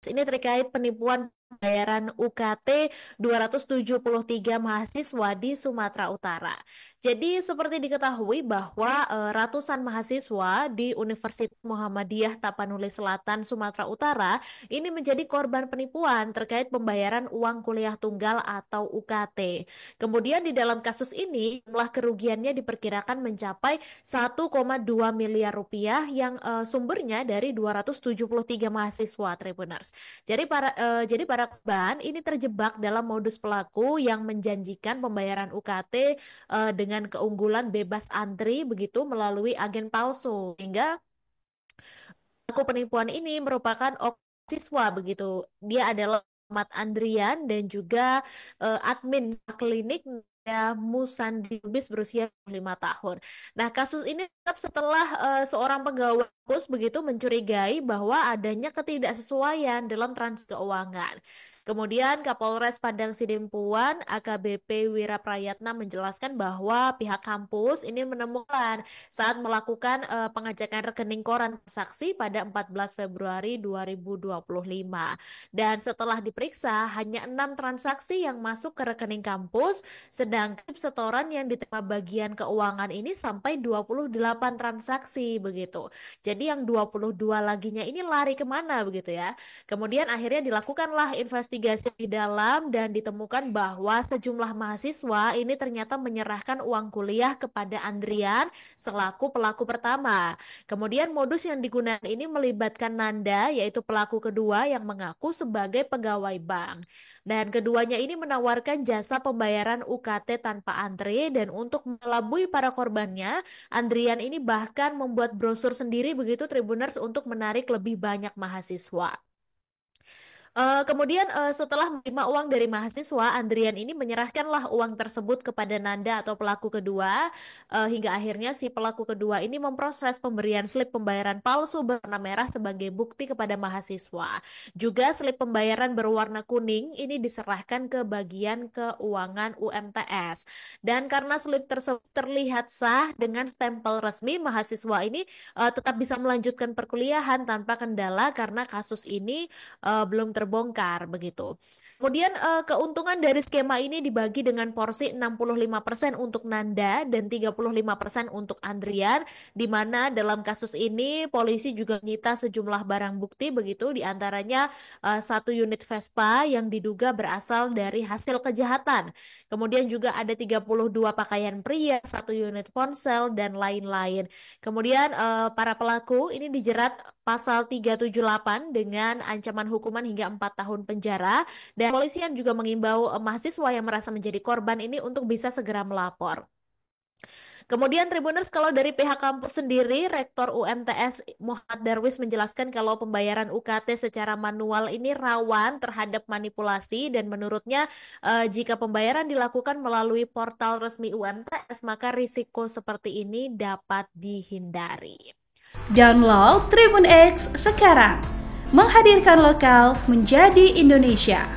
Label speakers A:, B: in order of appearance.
A: Ini terkait penipuan pembayaran UKT 273 mahasiswa di Sumatera Utara. Jadi seperti diketahui bahwa ratusan mahasiswa di Universitas Muhammadiyah Tapanuli Selatan Sumatera Utara ini menjadi korban penipuan terkait pembayaran uang kuliah tunggal atau UKT. Kemudian di dalam kasus ini jumlah kerugiannya diperkirakan mencapai 1,2 miliar rupiah yang sumbernya dari 273 mahasiswa Tribuners. Jadi para korban ini terjebak dalam modus pelaku yang menjanjikan pembayaran UKT dengan keunggulan bebas antri begitu melalui agen palsu. Sehingga pelaku penipuan ini merupakan siswa begitu. Dia adalah Ahmad Andrian dan juga admin klinik Musandi Lubis berusia 5 tahun. Nah, kasus ini tetap setelah seorang pegawai kampus begitu mencurigai bahwa adanya ketidaksesuaian dalam transaksi keuangan. Kemudian Kapolres Padang Sidempuan AKBP Wiraprayatna menjelaskan bahwa pihak kampus ini menemukan saat melakukan pengajakan rekening koran transaksi pada 14 Februari 2025. Dan setelah diperiksa, hanya 6 transaksi yang masuk ke rekening kampus, sedangkan setoran yang diterima bagian keuangan ini sampai 28 transaksi begitu. Jadi yang 22 laginya ini lari kemana begitu ya. Kemudian akhirnya dilakukanlah investigasi di dalam dan ditemukan bahwa sejumlah mahasiswa ini ternyata menyerahkan uang kuliah kepada Andrian selaku pelaku pertama. Kemudian modus yang digunakan ini melibatkan Nanda, yaitu pelaku kedua yang mengaku sebagai pegawai bank. Dan keduanya ini menawarkan jasa pembayaran UKT tanpa antri dan untuk melabui para korbannya, Andrian ini bahkan membuat brosur sendiri begitu Tribuners untuk menarik lebih banyak mahasiswa. Kemudian setelah menerima uang dari mahasiswa, Andrian ini menyerahkanlah uang tersebut kepada Nanda atau pelaku kedua, hingga akhirnya si pelaku kedua ini memproses pemberian slip pembayaran palsu berwarna merah sebagai bukti kepada mahasiswa. Juga slip pembayaran berwarna kuning ini diserahkan ke bagian keuangan UMTS. Dan karena slip tersebut terlihat sah dengan stempel resmi, mahasiswa ini tetap bisa melanjutkan perkuliahan tanpa kendala karena kasus ini belum terbongkar begitu. Kemudian keuntungan dari skema ini dibagi dengan porsi 65% untuk Nanda dan 35% untuk Andrian, di mana dalam kasus ini polisi juga menyita sejumlah barang bukti begitu, di antaranya satu unit Vespa yang diduga berasal dari hasil kejahatan. Kemudian juga ada 32 pakaian pria, satu unit ponsel dan lain-lain. Kemudian para pelaku ini dijerat pasal 378 dengan ancaman hukuman hingga 4 tahun penjara, dan polisian juga mengimbau mahasiswa yang merasa menjadi korban ini untuk bisa segera melapor. Kemudian Tribuners, kalau dari pihak kampus sendiri, Rektor UMTS Muhammad Darwis menjelaskan kalau pembayaran UKT secara manual ini rawan terhadap manipulasi, dan menurutnya jika pembayaran dilakukan melalui portal resmi UMTS maka risiko seperti ini dapat dihindari.
B: Download Tribun X sekarang, menghadirkan lokal menjadi Indonesia.